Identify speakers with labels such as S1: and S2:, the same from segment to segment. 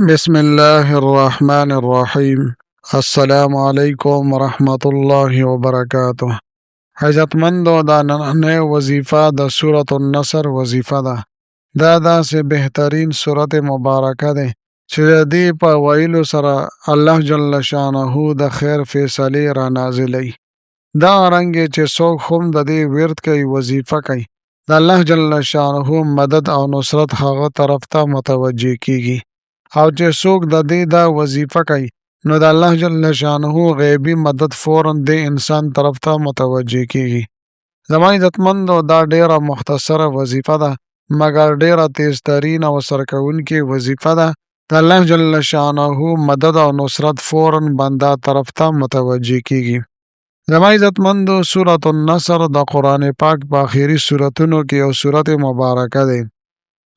S1: بسم الله الرحمن الرحیم. السلام علیکم ورحمت الله وبرکاتہ. حضرتمندو دا نننۍ وظیفه د سورة النصر وظیفه ده. دا داسې بهترین سورت مبارکه ده چې د دې په ویلو سره الله جل شانه د خیر فیصلې را نازلوي. دا رنګې چې څوک هم د دې ورد کوي وظیفه کوي د الله جل شانه مدد او نصرت هغه طرف ته متوجه کیږي. او چې څوک د دې دا وظیفه کوي نو د الله جل شانه غیبی مدد فوراً د انسان طرف ته متوجه کیږي. زما عزتمندو دا ډیره مختصره وظیفه ده مګر ډیره تیزترین او سرکونکې وظیفه ده. د الله جل شانه مدد او نصرت فوراً بنده طرف ته متوجه کیږي. زما عزتمندو سورة النصر د قرآن پاک په آخري سورتونو کې یو سورت مبارکه ده.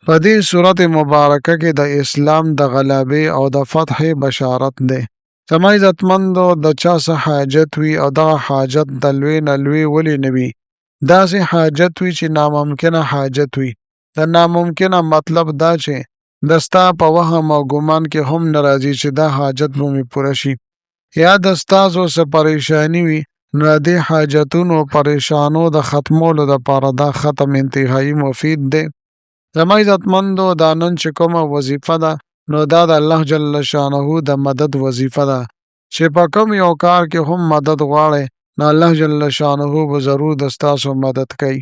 S1: په دې سورت مبارکه کې د اسلام د غلبې او د فتح بشارت ده. زما عزتمندو د چا څه حاجت وي او دغه حاجت د لوی نه لوی ولې نه وي، داسې حاجت وي چې ناممکنه حاجت وي. د ناممکنه مطلب دا چې د ستا په وهم او ګمان کې هم نه راځي چې دا حاجت به مې پوره شي، یا د ستاسو څه پریشانی وي نو د دې حاجتونو پریشانو د ختمولو دپاره دا ختم انتهایی مفید دی. زما عزتمندو دا نن چې کومه وظیفه ده نو دا د الله جل شانه د مدد وظیفه ده چې په کوم یو کار کې هم مدد غواړئ نو الله جل شانه به ضرور د ستاسو مدد کوي.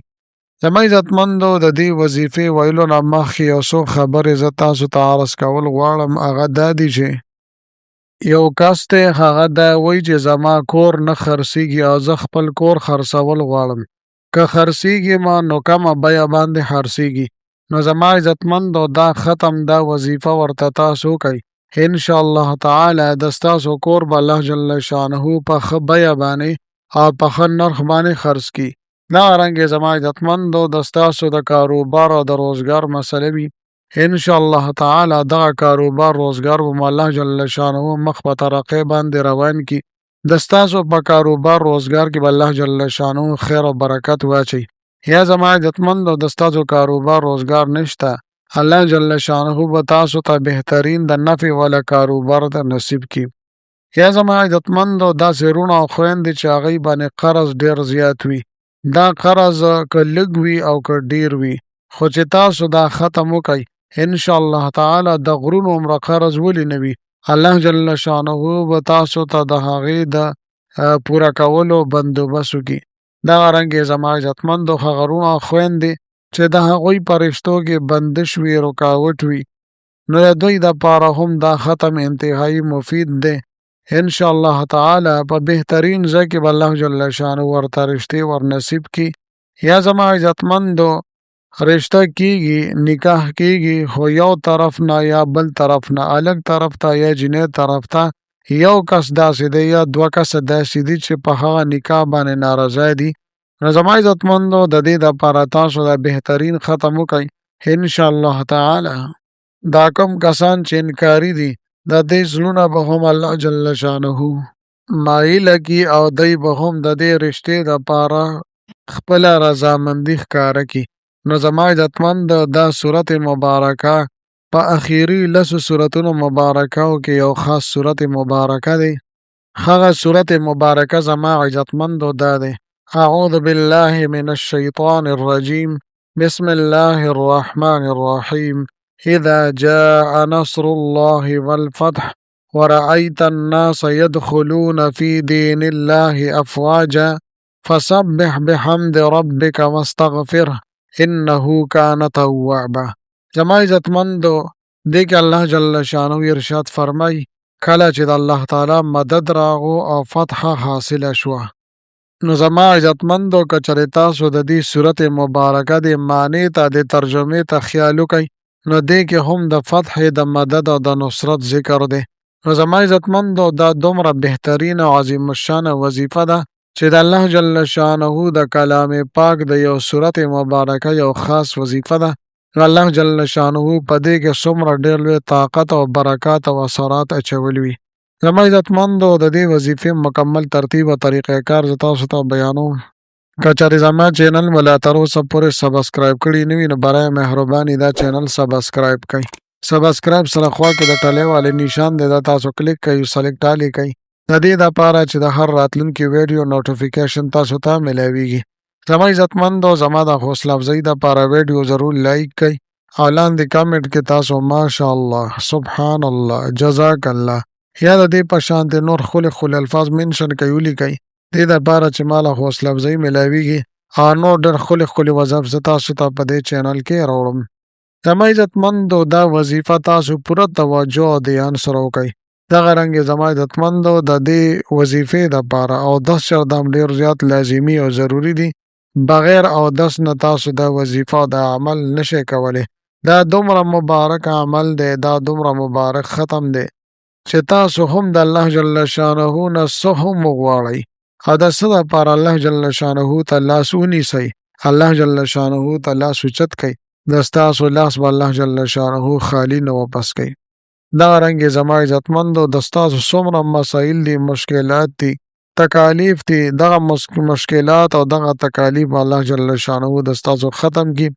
S1: زما عزتمندو د دې وظیفې ویلو نه مخکې یو څو خبرې زه تاسو ته عرض کول غواړم. هغه دا دي چې یو کس دی هغه دا وایي چې زما کور نه خرڅېږي او زه خپل کور خرڅول غواړم، که خرڅېږي ما نو کمه بیه باندې خرڅېږي. نو زما عزتمندو دا ختم دا وظیفه ورته تاسو کوي انشاءالله تعالی د ستاسو کور به الله جل شانه په ښه بیه باندې او په ښه نرخ باندې خرڅ کړي. دغه رنګې زما عزتمندو د ستاسو د کاروبار او د روزګار مسله وي انشاءالله تعالی دغه کاروبار روزګار به الله جل شانه مخ په ترقۍ باندې روان کړي. د ستاسو په کاروبار روزګار کې به الله جل شانه خیر او برکت واچي. یا زما عزتمندو د ستاسو کاروبار روزګار نشته، الله جل شانه به تاسو ته بهترین د نفع والا کاروبار ته نصیب کړي. یا زما عزتمندو داسې وروڼه او خویندې چې هغوی باندې قرض ډیر زیات وي، دا قرض که لږ وي او که ډیر وي خو چې تاسو دا ختم وکړئ انشاءالله تعالی د غرونو عمره قرض ولې نه وي الله جل شانه به تاسو ته د هغې د پوره کولو بندوبست وکړي. دغه رنګې زما عزتمندو هغه وروڼه او خویندې چې د هغوی په رشتو کې بندش وي رکاوټ وي نو د دوی دپاره هم دا ختم انتهایی مفید دی. انشاءالله تعالی په بهترین ځای کې به الله جل شانه ورته رشتې ورنصیب کړي. یا زما عزتمندو رشته کیږي نکاح کیږي خو یو طرف نه یا بل طرف نه الګ طرف ته یا جنۍ طرف ته یو کس داسې دی یا دوه کسه داسې دي چې په هغه نکاح باندې نارضا دي. نو زما عزتمندو د دې دپاره تاسو دا بهترین ختم وکړئ انشاءالله تعالی. دا کوم کسان چې انکاري دي د دې زړونه به هم الله جل شانه مایله کړي او دی به هم د دې رشتې دپاره خپله رضامندي ښکاره کړي. نو زما عزتمند دا صورت مبارکه په اخیری لسو صورتونو مبارکو کې یو خاص صورت مبارکه دی. هغه صورت مبارکه زما عزتمندو دا دی: اعوذ بالله من الشیطان الرجیم بسم الله الرحمن الرحیم اذا جاء نصر الله والفتح ورأيت الناس يدخلون في دين الله افواجا فسبح بحمد ربك واستغفره انه كان توابا. زما عزتمندو دې کې الله جل شانه ارشاد فرمای کله چې د الله تعالی مدد راغو او فتح حاصله شوه نو زما عزتمندو که چېرې تاسو د دې صورت مبارکه د معنی ته د ترجمې ته خیال وکئ نو دې کې هم د فتح د مدد او د نصرت ذکر دی. نو زما عزتمندو دا دومره بهترین او عظیم الشانه وظیفه ده چې د الله جل شانه د کلام پاک د یو صورت مبارکه یو خاص وظیفه ده. الله جل شانه په دې کې څومره ډېر لوی طاقت او برکات او اثرات اچولی وي. زما عزتمندو د دې وظیفې مکمل ترتیب او طریقه کار زه تاسو ته بیانوم. که چېرې زما چینل مو لا تر اوسه پورې سبسکرایب کړي نه وي نو برای مهرباني دا چینل سبسکرایب کړئ. سبسکرایب سره خوا کې د ټلې والے نشان دی دا تاسو کلیک کړئ سلیکټ آلی کړئ د دې دپاره چې د هر راتلونکي ویډیو نوټیفیکیشن تاسو ته ملاویږي. زما عزتمندو زما د حوصله افزایي دپاره ویډیو ضرور لایک کړئ او لاندې کامنټ کې تاسو ماشاء الله سبحان الله جزاک الله یا د دې په شانتې نور ښکلي الفاظ منشن کوي ولیکئ دې دپاره چې ما له حوصله افزایي ملاویږي او نور ډېر ښکلي وظایف زه تاسو ته په دې چینل کې راوړم. زما عزتمندو دا وظیفه تاسو پوره توجه او دھیان سره وکئ. دغه رنګې زما عزتمندو د دې وظیفې دپاره اودس چردام ډېر زیات لازمي او ضروري دي. بغیر اودس نه تاسو دا وظیفه دا عمل نشئ کولی. دا دومره مبارک عمل دی دا دومره مبارک ختم دی چې تاسو هم د الله جل شانه نه څه هم وغواړئ او د څه دپاره الله جل شانه ته لاس ونیسئ الله جل شانه ته لاس اوچت کئ د ستاسو لاس به الله جل شانه خالی نه واپس کوي. دغه رنګې زما عزتمندو د ستاسو څومره مسایل دي مشکلات دي تکالیف دي دغه مشکلات او دغه تکالیف الله جل شانه د ستاسو ختم کی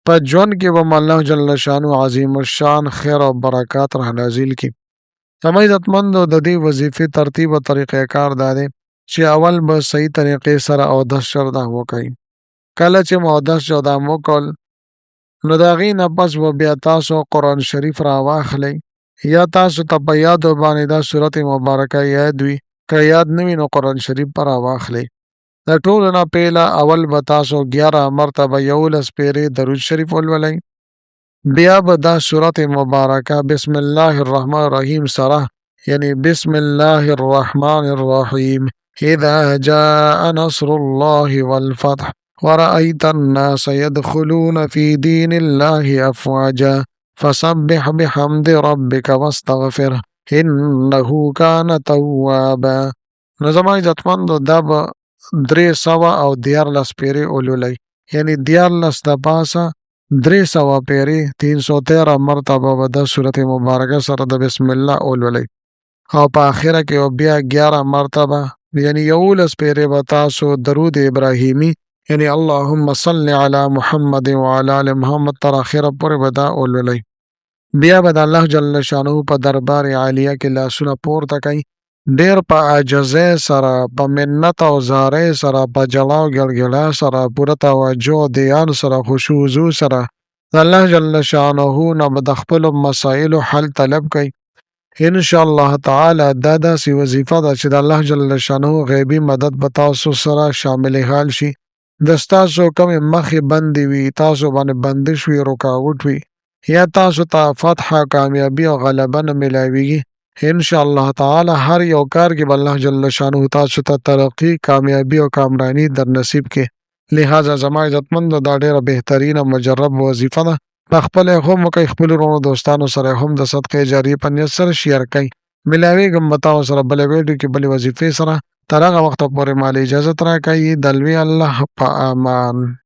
S1: په ژوند کې به الله جل شانه عظیم الشان خیر او برکات را نازل کی. زما عزتمندو د دې وظیفې ترتیب او طریقې کار دا دی چې اول به صحیح طریقې سره اودس چردام وکئ. کله چې مو اودس چردام وکړ نو د هغې نه پس به بیا تاسو قرآن شریف را واخلئ یا تاسو ته په یادو باندې دا صورت مبارکه یاد وي که یاد نه وي نو قرآن شریف به را واخلئ. د ټولو نه پیله اول به تاسو 11 مرتبه 11 پیرې درود شریف ولولئ. بیا به دا صورت مبارکه بسم الله الرحمن الرحیم سره یعنی بسم الله الرحمن الرحیم اذا جاء نصر الله والفتح ورأيت الناس يدخلون في دين الله أفواجا فسبح بحمد ربك واستغفره إنه كان توابا. نو زما عزتمندو دا به 300 او 14 پیرې ولولئ یعنی 14 د پاسه 300 پیرې 313 مرتبه به د صورت مبارکه سره د بسم الله ولولئ او په آخره کې بیا 11 مرتبه یعنی 11 پیرې به تاسو درود ابراهیمی یعنی اللهم صل علی محمد وعلى آل محمد تر اخره پورې به دا ولولئ. بیا به د الله جل شانه په دربار عالیه کې لاسونه پورته کئ ډېر په عاجزۍ سره په منت او زارۍ سره په جلا او ګړګړا سره پوره توجه او دھیان سره خشوع وضو سره د الله جل شانه نه به د خپلو مسایلو حل طلب کئ. انشاءالله تعالی دا داسې وظیفه ده چې د الله جل شانه غیبي مدد به تاسو سره شامل حال شي. د ستاسو کومې مخې بندې وي تاسو باندې بندش وي رکاوټ وي یا تاسو ته فتح کامیابی او غلبه نه ملاویږي انشاءالله تعالی هر یو کار کې به الله جل شانه تاسو ته ترقی کامیابی او کامرانی در نصیب کې. لہذا زما عزتمندو دا ډېره بهترینه مجرب وظیفه ده په خپل هم وکئ خپلو وروڼو دوستانو سره هم د صدقې جاریې په نیت سره شیر کئ. ملاویږم به تاسو سره بلې ویډیو کې بلې وظیفې سره تر هغه وخته پورې مالی اجازت راکئ د لوی الله په امان.